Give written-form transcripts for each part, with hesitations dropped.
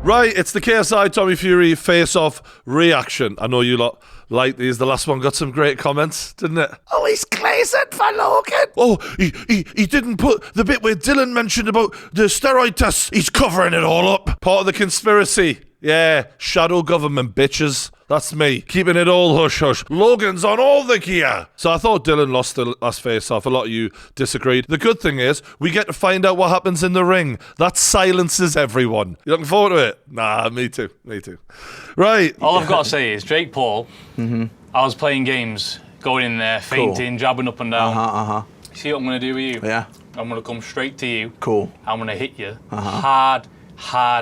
Right, it's the KSI Tommy Fury face-off reaction. I know you lot like these. The last one got some great comments, didn't it? Oh, he's glazing for Logan. Oh, he didn't put the bit where Dylan mentioned about the steroid tests. He's covering it all up. Part of the conspiracy. Yeah, shadow government bitches. That's me, keeping it all hush-hush. Logan's on all the gear. So I thought Dylan lost the last face-off. A lot of you disagreed. The good thing is, we get to find out what happens in the ring. That silences everyone. You looking forward to it? Nah, me too. Right. All I've got to say is, Jake Paul, I was playing games, going in there, fainting, jabbing up and down. See what I'm going to do with you? Yeah. I'm going to come straight to you. Cool. I'm going to hit you hard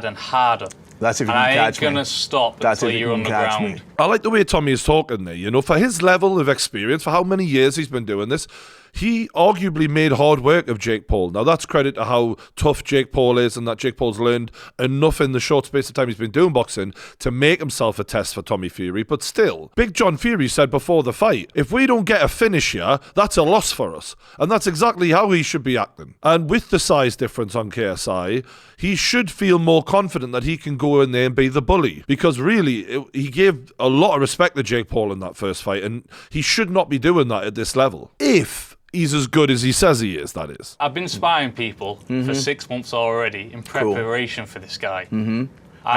and harder. That's if you can catch me. I ain't gonna stop until you're on the ground. I like the way Tommy is talking there, you know, for his level of experience, for how many years he's been doing this, he arguably made hard work of Jake Paul. Now, that's credit to how tough Jake Paul is and that Jake Paul's learned enough in the short space of time he's been doing boxing to make himself a test for Tommy Fury. But still, Big John Fury said before the fight, if we don't get a finish here, that's a loss for us. And that's exactly how he should be acting. And with the size difference on KSI, he should feel more confident that he can go in there and be the bully. Because really, he gave a lot of respect to Jake Paul in that first fight, and he should not be doing that at this level. If he's as good as he says he is, that is. I've been spying people for 6 months already in preparation for this guy. I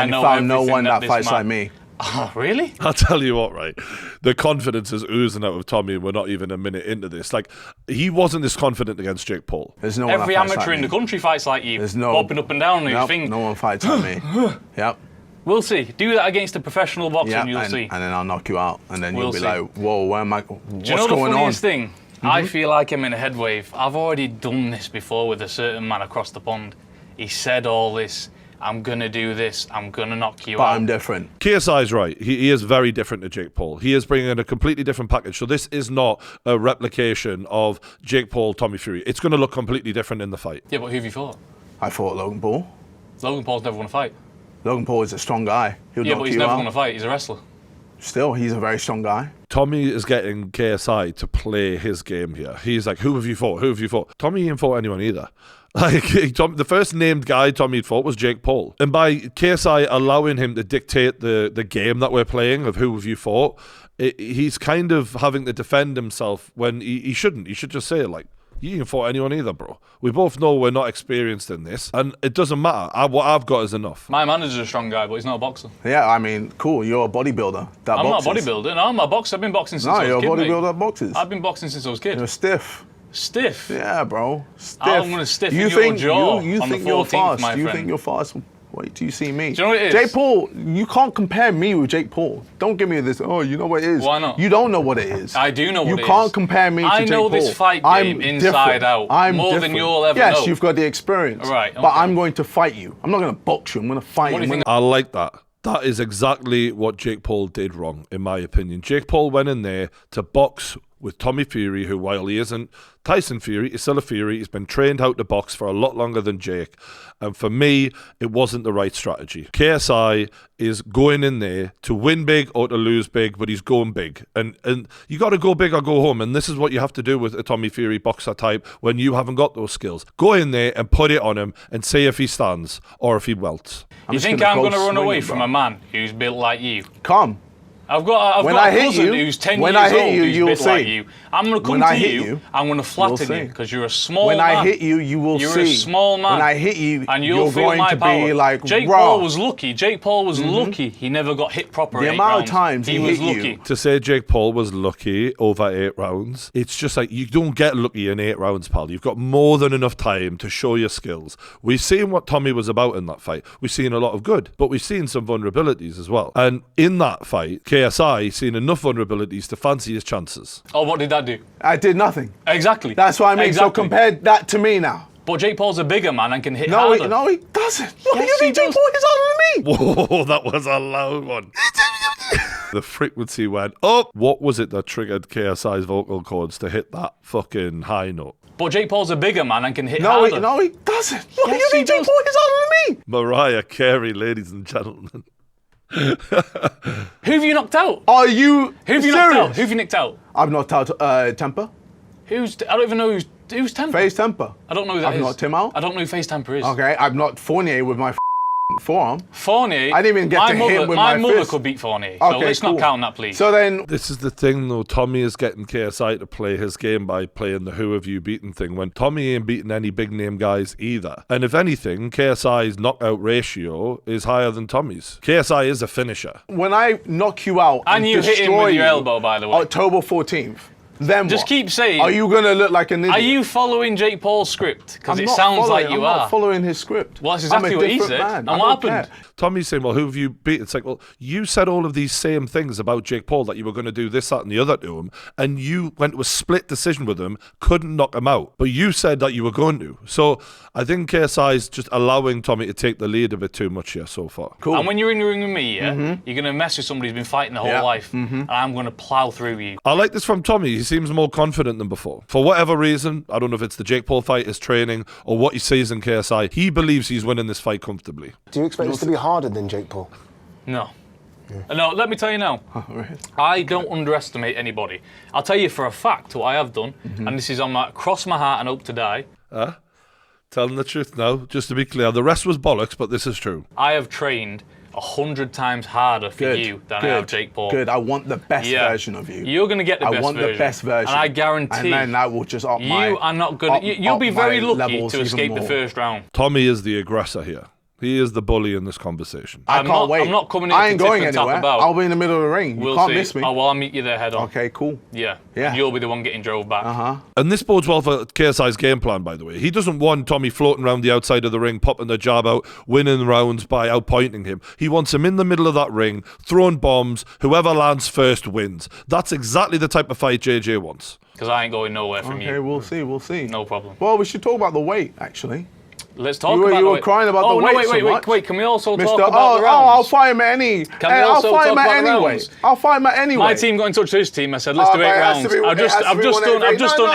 And know you found no everything one that this fights man- like me. Oh, really? I'll tell you what, right? The confidence is oozing out of Tommy, and we're not even a minute into this. Like, he wasn't this confident against Jake Paul. There's no one Every that fights amateur like in the me. country fights like you. There's no bobbing up and down on your Nope, thing. no one fights like me. Yep. We'll see. Do that against a professional boxer Yeah, and you'll and see. then I'll knock you out, and then We'll you'll be see. like, "Whoa, where am I? Do you What's know the going on?" funniest thing? I feel like I'm in a headwave. I've already done this before with a certain man across the pond. He said all this. I'm gonna do this. I'm gonna knock you But out. I'm different. KSI's right. He is very different to Jake Paul. He is bringing in a completely different package. So this is not a replication of Jake Paul, Tommy Fury. It's going to look completely different in the fight. Yeah, but who have you fought? I fought Logan Paul. Logan Paul's never won a fight. Logan Paul is a strong guy. He'll Yeah, knock but he's you never out. won a fight. He's a wrestler. Still, he's a very strong guy. Tommy is getting KSI to play his game here. He's like, who have you fought? Who have you fought? Tommy ain't fought anyone either. Like, the first named guy Tommy fought was Jake Paul. And by KSI allowing him to dictate the game that we're playing of who have you fought, he's kind of having to defend himself when he shouldn't. He should just say, like, you ain't fought anyone either, bro. We both know we're not experienced in this, and it doesn't matter. What I've got is enough. My manager's a strong guy, but he's not a boxer. Yeah, I mean, cool. You're a bodybuilder. That I'm boxes. not a bodybuilder. No, I'm a boxer. I've been boxing since No, I was you're a a kid, mate. bodybuilder that boxes. I've been boxing since I was a kid. You're stiff. Stiff. Yeah, bro. Stiff. I'm gonna stiffen your jaw you on the think you're 14th, fast. my You friend. think you're fast. Wait till you see me. Do you know what it is? Jake Paul, you can't compare me with Jake Paul. Don't give me this, oh, you know what it is. Why not? You don't know what it is. I do know what it is. You can't compare me to Jake Paul. I know this fight game inside out more than you'll ever know. Yes, you've got the experience. Right, But okay. I'm going to fight you. I'm not going to box you. I'm going to fight What do you. you think? I like that. That is exactly what Jake Paul did wrong, in my opinion. Jake Paul went in there to box with Tommy Fury, who, while he isn't Tyson Fury, he's still a Fury. He's been trained how to box for a lot longer than Jake. And for me, it wasn't the right strategy. KSI is going in there to win big or to lose big, but he's going big. And you got to go big or go home. And this is what you have to do with a Tommy Fury boxer type when you haven't got those skills. Go in there and put it on him and see if he stands or if he welts. You think I'm going to run away from a man who's built like you? Come. I've got When a I hit cousin you- who's 10 when years I hit old you, who's you'll built like see. you. I'm going to come When to I hit you, you, I'm going to flatten see. you because you're a small When man. I hit you, you will You're see. a small man. When I hit you, and you'll you're feel going my to power. be like, Jake raw. Paul was lucky. Jake Paul was lucky. He never got hit proper. The in 8 amount of rounds. times he was hit you. lucky. To say Jake Paul was lucky over 8 rounds, it's just like you don't get lucky in 8 rounds, pal. You've got more than enough time to show your skills. We've seen what Tommy was about in that fight. We've seen a lot of good, but we've seen some vulnerabilities as well. And in that fight, KSI seen enough vulnerabilities to fancy his chances. Oh, what did that do? I did nothing. Exactly. That's what I mean. Exactly. So compare that to me now. But Jake Paul's a bigger man and can hit No, harder. he doesn't. What do you Yes, think he Jake does. Paul is harder than me? Whoa, that was a loud one. The frequency went up. What was it that triggered KSI's vocal cords to hit that fucking high note? But Jake Paul's a bigger man and can hit No, harder. he doesn't. What do Yes, you think he Jake does. Paul is harder than me? Mariah Carey, ladies and gentlemen. Who have you knocked out? Are you Who have you serious? knocked out? Who have you nicked out? I've knocked out Temper. I don't even know who's Temper. Face Temper. I don't know who that I've is. knocked him out. I don't know who Face Temper is. Okay, I've knocked Fournier with my forearm. Fournier. I didn't even get to hit him with my mother fist. could beat Fournier. So Okay, let's cool. not count that, please. So then, This is the thing, though. Tommy is getting KSI to play his game by playing the who have you beaten thing when Tommy ain't beating any big name guys either. And if anything, KSI's knockout ratio is higher than Tommy's. KSI is a finisher. when I knock you out And you hit him destroy with your you, elbow, by the way. October 14th, then Just what? keep saying. Are you gonna look like an idiot? Are you following Jake Paul's script? Because I'm it not sounds like following- you I'm are. not following his script. Well, that's exactly I'm a what he different said. man. And I what don't happened? care. Tommy's saying, well, who have you beat? It's like, well, you said all of these same things about Jake Paul, that you were going to do this, that, and the other to him, and you went to a split decision with him, couldn't knock him out. But you said that you were going to. So I think KSI's just allowing Tommy to take the lead a bit too much here so far. Cool. And when you're in the ring with me, yeah, you're going to mess with somebody who's been fighting their whole Yeah. life, and I'm going to plow through you. I like this from Tommy. He seems more confident than before. For whatever reason, I don't know if it's the Jake Paul fight, his training, or what he sees in KSI, he believes he's winning this fight comfortably. Do you expect this to be harder than Jake Paul? No. No, let me tell you now. I don't underestimate anybody. I'll tell you for a fact what I have done, and this is on my cross my heart and hope to die. Telling the truth now, just to be clear, the rest was bollocks, but this is true. I have trained 100 times harder for you than I have Jake Paul. Good. I want the best Yeah. version of you. You're going to get the I best want version. the best version. And I guarantee And then that will just up you my. are not going to. You'll be very lucky to escape the first. first round. Tommy is the aggressor here. He is the bully in this conversation. I I'm can't not- wait. I'm not coming in I to ain't tip going and tap anywhere. about. I'll be in the middle of the ring. We'll You can't see. miss me. Oh, well, I'll meet you there head on. Okay, cool. Yeah. Yeah. And you'll be the one getting drove back. And this bodes well for KSI's game plan, by the way. He doesn't want Tommy floating around the outside of the ring, popping the jab out, winning rounds by outpointing him. He wants him in the middle of that ring, throwing bombs. Whoever lands first wins. That's exactly the type of fight JJ wants. Because I ain't going nowhere from Okay, you. we'll see. We'll see. No problem. Well, we should talk about the weight, actually. Let's talk You were- about you the were weight. crying about the Oh, no, weight wait, so wait, much. wait. Can we also Mister, talk about the rounds? I'll fight him at any. Can we I'll also fight talk him at about the any rounds? weight. I'll fight him at any My weight. team got in touch with his team. I said, let's do but 8 it has rounds. to be- I've it has to just be done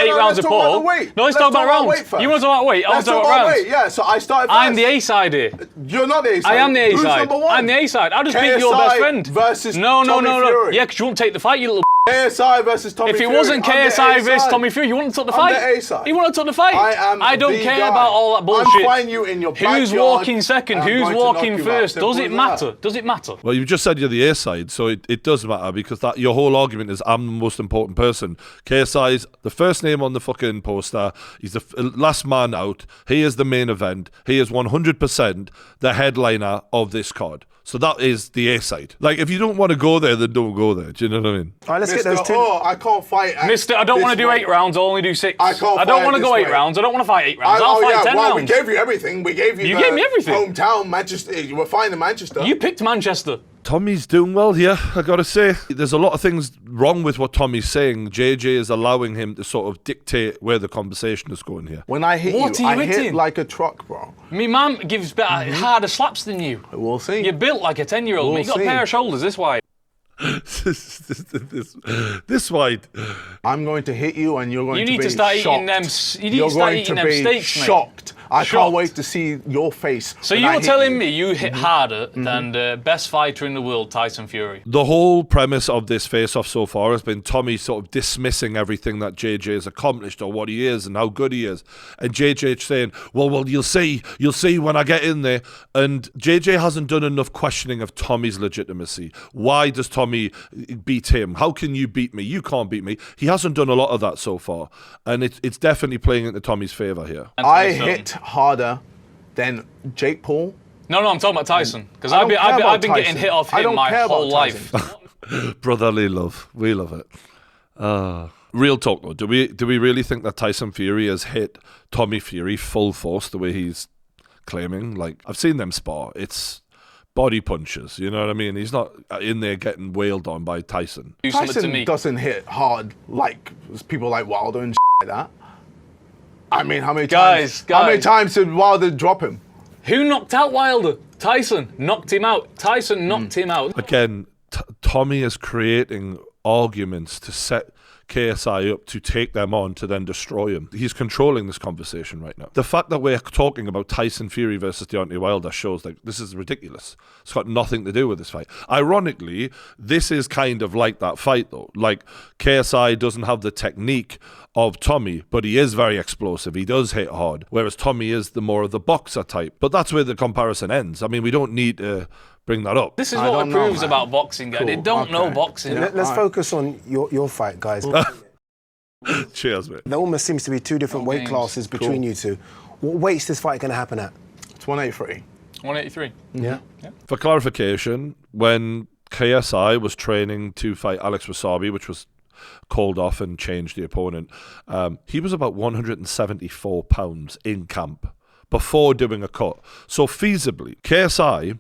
8 No, rounds let's of talk about Paul. the weight. No, let's Let's talk about talk about rounds. weight first. You want to talk about weight? I want Let's to talk talk about about rounds. weight. Yeah, so I started first. I'm the A side here. You're not the A side. I am the A Who's side. number one? I'm the A side. I'll just beat your KSI best friend. versus no, Tommy Fury. Yeah, because you won't take the fight, you little. KSI versus Tommy If it Fury. wasn't I'm the KSI A versus side. Tommy Fury, you wouldn't have took the I'm fight. the A side. He wouldn't have took the fight. I don't the care guy. about all that bullshit. I'm fighting you in your Who's backyard, walking second? and I'm Who's going to knock walking you out. first? Simple Does it as matter? that. Does it matter? Well, you just said you're the A side, so it does matter because that your whole argument is I'm the most important person. KSI's the first name on the fucking poster. He's the last man out. He is the main event. He is 100% the headliner of this card. So that is the A side. Like, if you don't want to go there, then don't go there. Do you know what I mean? All right, let's get Mister, those two. oh, I can't fight. Mister, I don't want to do 8 rounds, I'll only do 6. I can't I don't fight want to this go 8 way. rounds, I don't want to fight 8 rounds, I'll fight 10 well, rounds. we gave you everything. We gave you. You the gave me everything. Hometown, Manchester. You were fine in Manchester. You picked Manchester. Tommy's doing well here, I gotta say. There's a lot of things wrong with what Tommy's saying. JJ is allowing him to sort of dictate where the conversation is going here. When I hit What you, are you I hit hitting? like a truck, bro. Me mum gives better, harder slaps than you. We'll see. You're built like a 10-year-old, We'll mate. You got see. a pair of shoulders this wide. this wide. I'm going to hit you, and you're going You to need be to start shocked. eating them. You need You're to start going eating to them be steaks, mate. shocked. I Shocked. can't wait to see your face. So when you I were hit telling you. me you hit harder than the best fighter in the world, Tyson Fury. The whole premise of this face-off so far has been Tommy sort of dismissing everything that JJ has accomplished or what he is and how good he is. And JJ saying, well, you'll see when I get in there. And JJ hasn't done enough questioning of Tommy's legitimacy. Why does Tommy beat him? How can you beat me? You can't beat me. He hasn't done a lot of that so far. And it's definitely playing into Tommy's favour here. I hit harder than Jake Paul. No, I'm talking about Tyson. Because I I've don't care about been getting Tyson. hit off I him don't my care whole about life. Tyson. Brotherly love. We love it. Real talk though, do we really think that Tyson Fury has hit Tommy Fury full force the way he's claiming? Like, I've seen them spar. It's body punches, you know what I mean? He's not in there getting wailed on by Tyson. Do something to Tyson me. doesn't hit hard like people like Wilder and like that. I mean, how many Guys, times did Wilder drop him? Who knocked out Wilder? Tyson knocked him out. Tyson knocked him out. Again, Tommy is creating arguments to set KSI up to take them on to then destroy him. He's controlling this conversation right now. The fact that we're talking about Tyson Fury versus Deontay Wilder shows like this is ridiculous. It's got nothing to do with this fight. Ironically, this is kind of like that fight though. Like KSI doesn't have the technique of Tommy, but he is very explosive. He does hit hard, whereas Tommy is the more of the boxer type. But that's where the comparison ends. I mean, we don't need to bring that up. This is what it proves about boxing, guys. They don't know boxing. Let's focus on your fight, guys. Cheers, mate. There almost seems to be two different weight classes between you two. What weight's this fight going to happen at? It's 183. 183. Yeah. For clarification, when KSI was training to fight Alex Wasabi, which was called off and changed the opponent, he was about 174 pounds in camp before doing a cut. So feasibly, KSI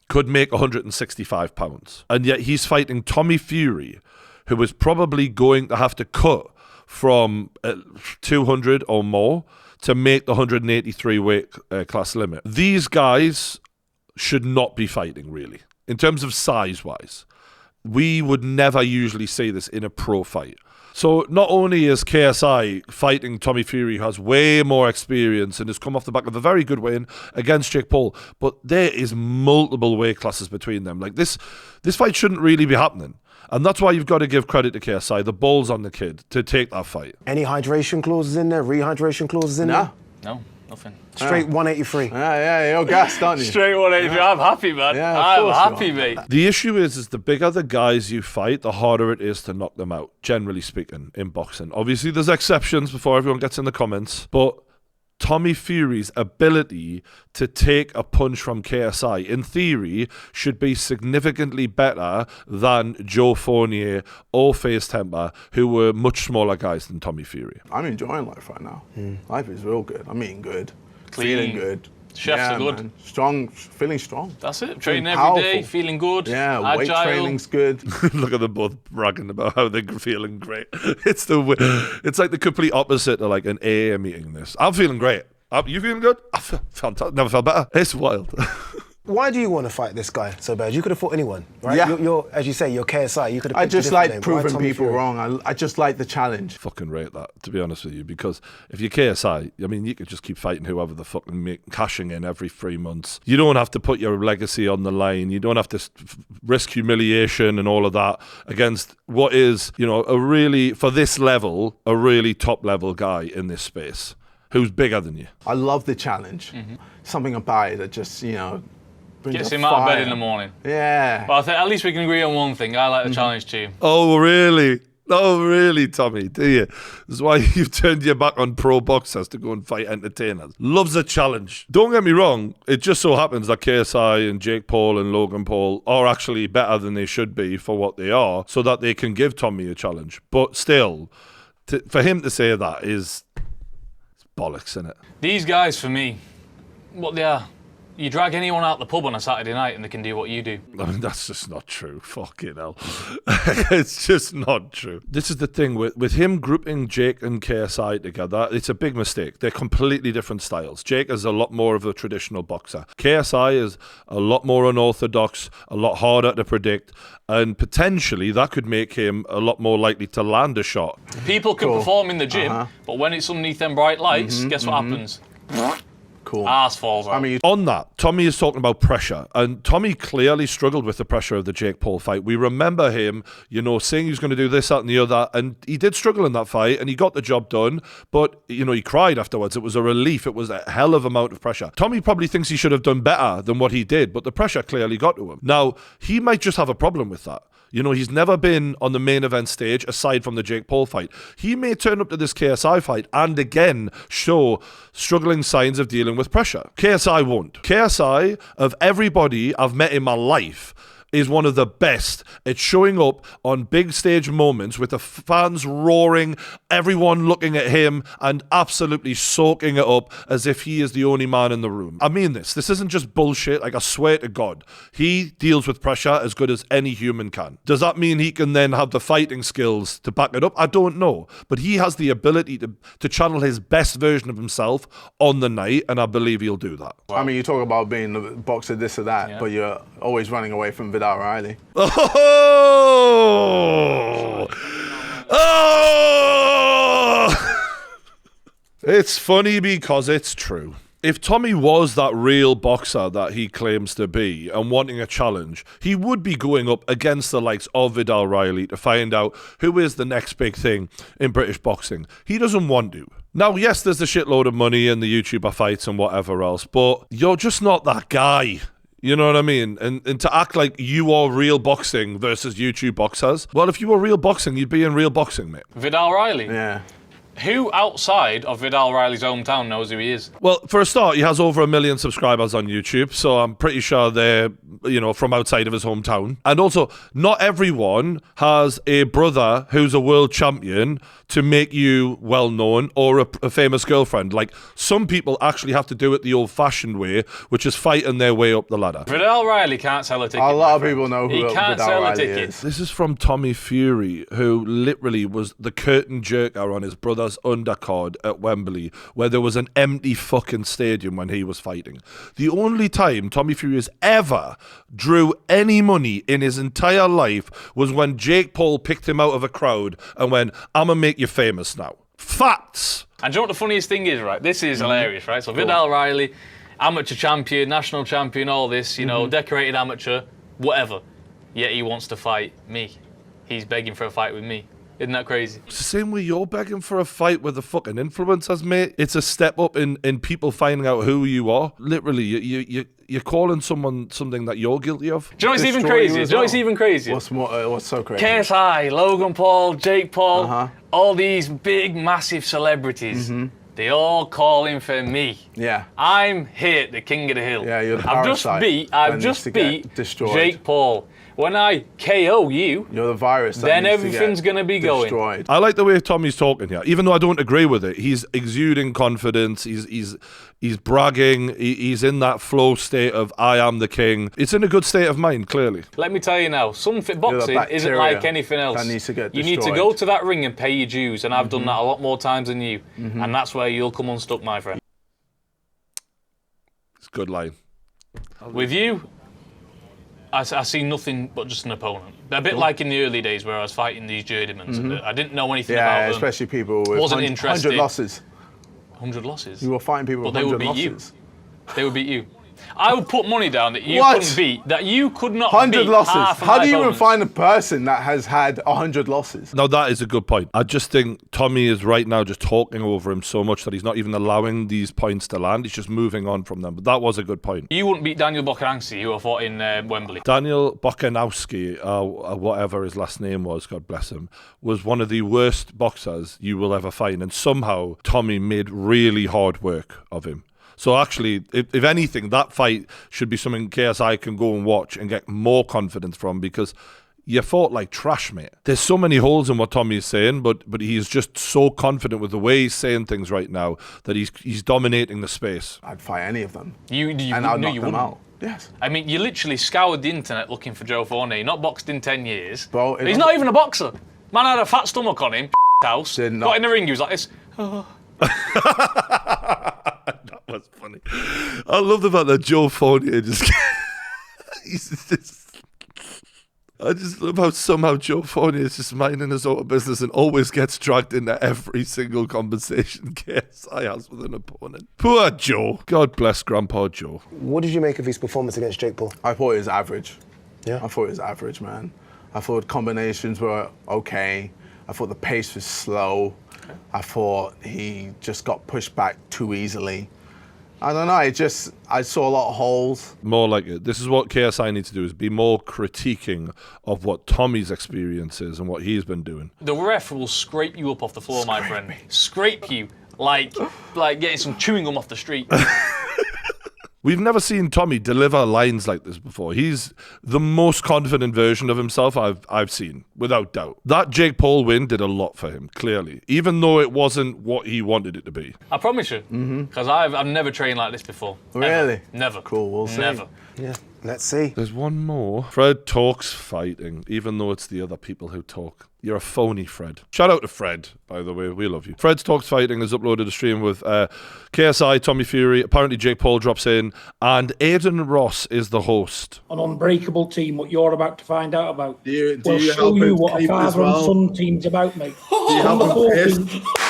could make 165 pounds. And yet he's fighting Tommy Fury, who is probably going to have to cut from 200 or more to make the 183 weight class limit. These guys should not be fighting, really. In terms of size-wise, we would never usually see this in a pro fight. So not only is KSI fighting Tommy Fury, who has way more experience and has come off the back of a very good win against Jake Paul, but there is multiple weight classes between them. Like this fight shouldn't really be happening. And that's why you've got to give credit to KSI. The ball's on the kid to take that fight. Any hydration clauses in there? Rehydration clauses in there? No, nothing. Straight 183. Yeah, you're gassed, aren't you? Straight 183. Yeah. I'm happy, man. Yeah, I'm happy, mate. The issue is the bigger the guys you fight, the harder it is to knock them out, generally speaking, in boxing. Obviously, there's exceptions before everyone gets in the comments, but Tommy Fury's ability to take a punch from KSI, in theory, should be significantly better than Joe Fournier or Face Temper, who were much smaller guys than Tommy Fury. I'm enjoying life right now. Life is real good. I'm eating good. Clean. Feeling good. Chefs are good. Man. Strong, feeling strong. That's it. Training Feeling every day, powerful. feeling good. Yeah, agile. weight training's good. Look at them both bragging about how they're feeling great. It's like the complete opposite of like an AA meeting. This, I'm feeling great. You feeling good? I feel fantastic. Never felt better. It's wild. Why do you want to fight this guy so bad? You could have fought anyone, right? Yeah. You're, as you say, you're KSI. You could have. I picked a just different like name. proving Why Tommy people Fury? wrong. I just like the challenge. Fucking rate that, to be honest with you, because if you're KSI, I mean, you could just keep fighting whoever the fuck and cashing in every 3 months. You don't have to put your legacy on the line. You don't have to risk humiliation and all of that against what is, you know, a really, for this level, a really top level guy in this space who's bigger than you. I love the challenge. Something about it that just, you know, brings Gets a him out of bed fire. in the morning. Yeah. But I think at least we can agree on one thing. I like the challenge too. Oh, really? Oh, really, Tommy? Do you? This is why you've turned your back on pro boxers to go and fight entertainers. Loves a challenge. Don't get me wrong. It just so happens that KSI and Jake Paul and Logan Paul are actually better than they should be for what they are, so that they can give Tommy a challenge. But still, for him to say that is bollocks, innit? These guys, for me, what they are, you drag anyone out the pub on a Saturday night and they can do what you do. I mean, that's just not true. Fucking hell. It's just not true. This is the thing with him grouping Jake and KSI together. It's a big mistake. They're completely different styles. Jake is a lot more of a traditional boxer. KSI is a lot more unorthodox, a lot harder to predict, and potentially that could make him a lot more likely to land a shot. People can perform in the gym, but when it's underneath them bright lights, guess what happens? Cool. Arse falls out. I mean, On that, Tommy is talking about pressure, and Tommy clearly struggled with the pressure of the Jake Paul fight. We remember him, you know, saying he was going to do this, that, and the other, and he did struggle in that fight, and he got the job done, but, you know, he cried afterwards. It was a relief. It was a hell of amount of pressure. Tommy probably thinks he should have done better than what he did, but the pressure clearly got to him. Now, he might just have a problem with that. You know, he's never been on the main event stage aside from the Jake Paul fight. He may turn up to this KSI fight and again show struggling signs of dealing with pressure. KSI won't. KSI, of everybody I've met in my life, is one of the best at showing up on big stage moments with the fans roaring, everyone looking at him and absolutely soaking it up as if he is the only man in the room. I mean this. This isn't just bullshit. Like, I swear to God, he deals with pressure as good as any human can. Does that mean he can then have the fighting skills to back it up? I don't know. But he has the ability to channel his best version of himself on the night, and I believe he'll do that. I mean, you talk about being a boxer, this or that, but you're always running away from Vidal Riley. Oh! Oh! It's funny because it's true. If Tommy was that real boxer that he claims to be and wanting a challenge, he would be going up against the likes of Vidal Riley to find out who is the next big thing in British boxing. He doesn't want to. Now, yes, there's a shitload of money in the YouTuber fights and whatever else, but you're just not that guy. You know what I mean? And to act like you are real boxing versus YouTube boxers, well, if you were real boxing, you'd be in real boxing, mate. Vidal Riley? Yeah. Who outside of Vidal Riley's hometown knows who he is? Well, for a start, he has over 1 million subscribers on YouTube, so I'm pretty sure they're, from outside of his hometown. And also, not everyone has a brother who's a world champion to make you well-known or a famous girlfriend. Like, some people actually have to do it the old-fashioned way, which is fighting their way up the ladder. Vidal Riley can't sell a ticket. A lot of people know who he can't Vidal sell a Riley ticket. is. This is from Tommy Fury, who literally was the curtain jerker on his brother's undercard at Wembley, where there was an empty fucking stadium when he was fighting. The only time Tommy Fury has ever drew any money in his entire life was when Jake Paul picked him out of a crowd and went, I'm gonna make you famous now. Facts! And do you know what the funniest thing is, right? This is hilarious, right? So Vidal Riley, amateur champion, national champion, all this, decorated amateur, whatever. Yet he wants to fight me. He's begging for a fight with me. Isn't that crazy? It's the same way you're begging for a fight with the fucking influencers, mate. It's a step up in people finding out who you are. Literally, you're calling someone something that you're guilty of. Do you know what's even crazy? Do you know what's even crazy? What's so crazy? KSI, Logan Paul, Jake Paul, all these big, massive celebrities. They all calling for me. Yeah. I'm here, the king of the hill. Yeah, you're the I've just beat Jake Paul. When I KO you, you're the virus. Then everything's going to be destroyed. going. I like the way Tommy's talking here, even though I don't agree with it. He's exuding confidence. He's bragging. He's in that flow state of I am the king. It's in a good state of mind, clearly. Let me tell you now, boxing isn't like anything else. That needs to get you need to go to that ring and pay your dues, and I've done that a lot more times than you, and that's where you'll come unstuck, my friend. It's a good line. With you, I see nothing but just an opponent. A bit like in the early days where I was fighting these Geordie. I didn't know anything about them. Yeah, especially people with Wasn't 100 losses. 100 losses? You were fighting people with 100 losses. They would beat you. I would put money down that you couldn't beat, that you could not 100 beat losses. half of How my do you even opponents. find a person that has had 100 losses? Now, that is a good point. I just think Tommy is right now just talking over him so much that he's not even allowing these points to land. He's just moving on from them. But that was a good point. You wouldn't beat Daniel Bokanowski, who I fought in Wembley. Daniel Bokanowski, whatever his last name was, God bless him, was one of the worst boxers you will ever find. And somehow Tommy made really hard work of him. So actually, if anything, that fight should be something KSI can go and watch and get more confidence from, because you fought like trash, mate. There's so many holes in what Tommy is saying, but he's just so confident with the way he's saying things right now that he's dominating the space. I'd fight any of them. And I'd knock them out. Yes. I mean, you literally scoured the internet looking for Joe Fournier. Not boxed in 10 years. Bro, he's not even a boxer. Man had a fat stomach on him. House. Got in the ring, he was like this. That was funny. I love the fact that Joe Fournier just... I just love how somehow Joe Fournier is just minding his own business and always gets dragged into every single conversation KSI has with an opponent. Poor Joe. God bless Grandpa Joe. What did you make of his performance against Jake Paul? I thought it was average. Yeah? I thought it was average, man. I thought combinations were okay. I thought the pace was slow. I thought he just got pushed back too easily. I don't know, I saw a lot of holes. More like it. This is what KSI needs to do, is be more critiquing of what Tommy's experience is and what he's been doing. The ref will scrape you up off the floor, my friend. Scrape you like getting some chewing gum off the street. We've never seen Tommy deliver lines like this before. He's the most confident version of himself I've seen, without doubt. That Jake Paul win did a lot for him, clearly, even though it wasn't what he wanted it to be. I promise you, because I've never trained like this before. Really? Ever. Never. Cool, we'll see. Never. Yeah, let's see. There's one more. Fred talks fighting, even though it's the other people who talk. You're a phony, Fred. Shout out to Fred, by the way. We love you. Fred's Talks Fighting has uploaded a stream with KSI, Tommy Fury. Apparently, Jake Paul drops in. And Aiden Ross is the host. An unbreakable team, what you're about to find out about. Do We'll you show help you him what a sleep as father and well? son team's about, mate. Do you help him piss?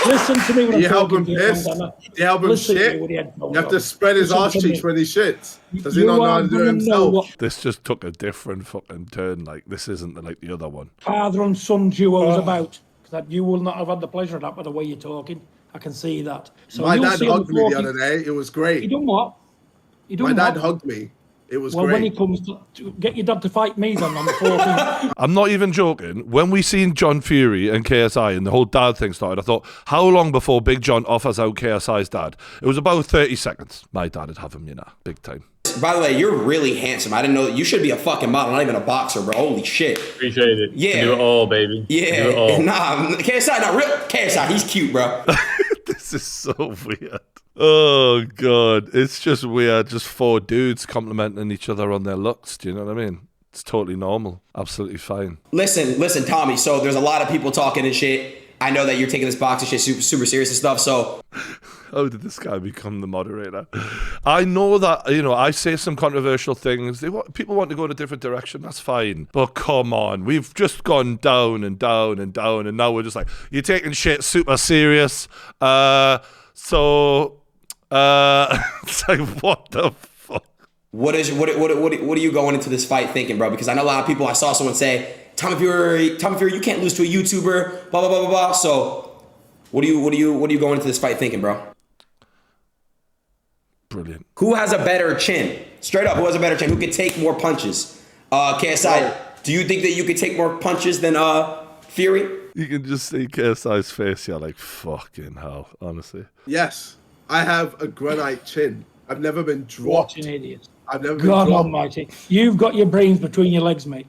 Listen to me when Do I'm you help him talking to you, piss? Bandana. Do you help him Listen to me shit? with the headphones You have to on. spread his Listen arse to cheeks me. when he shits. Does he You not know are how to do it gonna know himself? what This just took a different fucking turn. Like, this isn't like the other one. father and son duo's about. That you will not have had the pleasure of that by the way you're talking. I can see that. So My you'll dad see on hugged me the talking- other day. It was You great. done what? You done My dad what? hugged me. It was Well, when he great. comes to get your dad to fight me then on the 14th. I'm not even joking. When we seen John Fury and KSI and the whole dad thing started, I thought, how long before Big John offers out KSI's dad? It was about 30 seconds. My dad would have him, big time. By the way, you're really handsome. I didn't know you should be a fucking model, not even a boxer, bro. Holy shit. Appreciate it. Yeah. You do it all, baby. You do it Yeah. all. Nah, KSI, not real. KSI, he's cute, bro. This is so weird. Oh, God. It's just weird. Just four dudes complimenting each other on their looks. Do you know what I mean? It's totally normal. Absolutely fine. Listen, Tommy. So there's a lot of people talking and shit. I know that you're taking this boxing shit super serious and stuff. So How did this guy become the moderator? I know that, I say some controversial things. People want to go in a different direction. That's fine. But come on. We've just gone down and down and down. And now we're just like, you're taking shit super serious. It's like, what the fuck? what are you going into this fight thinking, bro? Because I know a lot of people. I saw someone say, Tommy Fury, you can't lose to a YouTuber. Blah blah blah blah blah. So what are you going into this fight thinking, bro? Brilliant. Who has a better chin? Straight up, who has a better chin? Who could take more punches? KSI, do you think that you could take more punches than Fury? You can just see KSI's face. You're like, fucking hell, honestly. Yes, I have a granite chin. I've never been What dropped. an idiot. I've never been God dropped. almighty. You've got your brains between your legs, mate.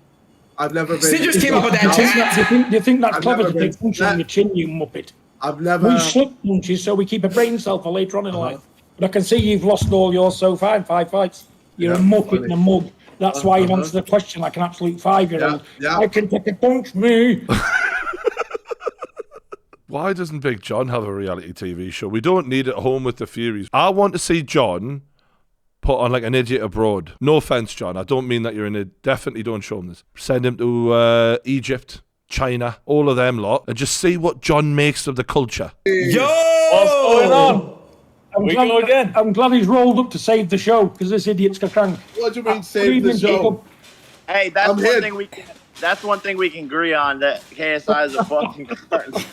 I've never been. Sid just came up with that Do you think chat. do you think that's I've clever never to take been- punches on your chin, you muppet? I've never. We slip punches so we keep a brain cell for later on in life. But I can see you've lost all yours so far in 5 fights. You're a Yeah, muppet funny. and a mug. That's why you've answered the question like an absolute 5-year-old. Yeah, yeah. I can take a punch, me. Why doesn't Big John have a reality TV show? We don't need it at home with the Furies. I want to see John put on like an idiot abroad. No offense, John. I don't mean that you're in it. Definitely don't show him this. Send him to Egypt, China, all of them lot, and just see what John makes of the culture. Yo! What's going on? I'm glad he's rolled up to save the show because this idiot's got crank. What do you mean Good save the evening, show? Jacob. Hey, that's I'm one here. thing we can. That's one thing we can agree on. That KSI is a fucking cunt.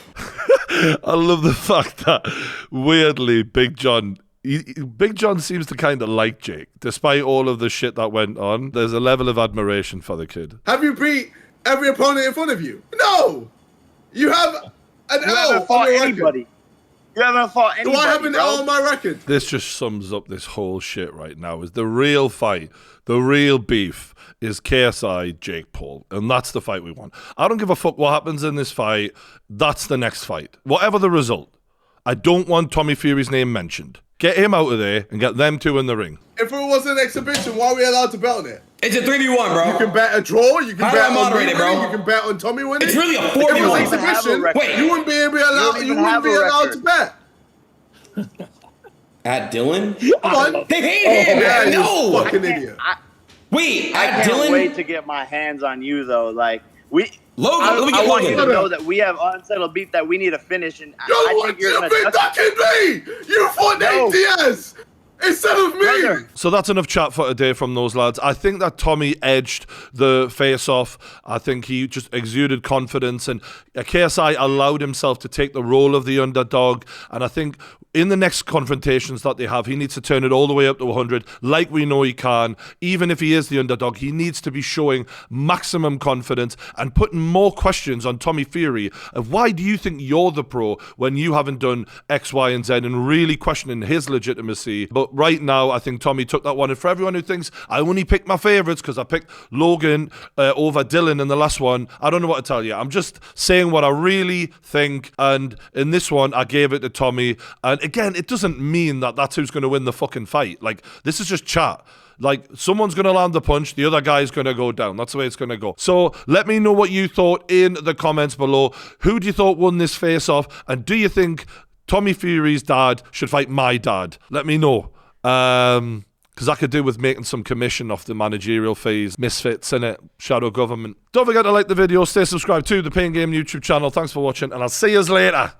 I love the fact that weirdly Big John seems to kind of like Jake, despite all of the shit that went on. There's a level of admiration for the kid. Have you beat every opponent in front of you? No. You have an You L haven't on fought your anybody. record. You haven't fought Do anybody, I have an bro. L on my record? This just sums up this whole shit right now. Is the real fight, the real beef is KSI Jake Paul, and that's the fight we want. I don't give a fuck what happens in this fight. That's the next fight, whatever the result. I don't want Tommy Fury's name mentioned. Get him out of there and get them two in the ring. If it was an exhibition, why are we allowed to bet on it? It's a 3v1, bro. You can bet a draw. You can How do bet I on moderate me it, bro? winning. You can bet on Tommy winning. It's really a If it was 4v1. have a exhibition, record. Wait. you wouldn't be able to allow. don't You even wouldn't have be a allowed record. to bet. At Dylan? Come on. They hate him. Yeah, you No. fucking idiot. Wait, I at can't Dylan? wait to get my hands on you, though. Like Logan, let me I get want you to Logan. know that we have unsettled beef that we need to finish, and Yo, I what think you're you gonna. been ducking me? You fought No. Nate Diaz instead of me. Brother. So that's enough chat for today from those lads. I think that Tommy edged the face-off. I think he just exuded confidence, and KSI allowed himself to take the role of the underdog. And I think in the next confrontations that they have, he needs to turn it all the way up to 100, like we know he can. Even if he is the underdog, he needs to be showing maximum confidence and putting more questions on Tommy Fury of why do you think you're the pro when you haven't done X, Y, and Z, and really questioning his legitimacy. But right now, I think Tommy took that one. And for everyone who thinks I only picked my favourites because I picked Logan over Dylan in the last one, I don't know what to tell you. I'm just saying what I really think. And in this one, I gave it to Tommy. And again, it doesn't mean that that's who's going to win the fucking fight. Like, this is just chat. Like, someone's going to land the punch, the other guy's going to go down. That's the way it's going to go. So let me know what you thought in the comments below. Who do you thought won this face-off? And do you think Tommy Fury's dad should fight my dad? Let me know. Because I could do with making some commission off the managerial fees. Misfits, innit? Shadow government. Don't forget to like the video. Stay subscribed to the Pain Game YouTube channel. Thanks for watching, and I'll see you later.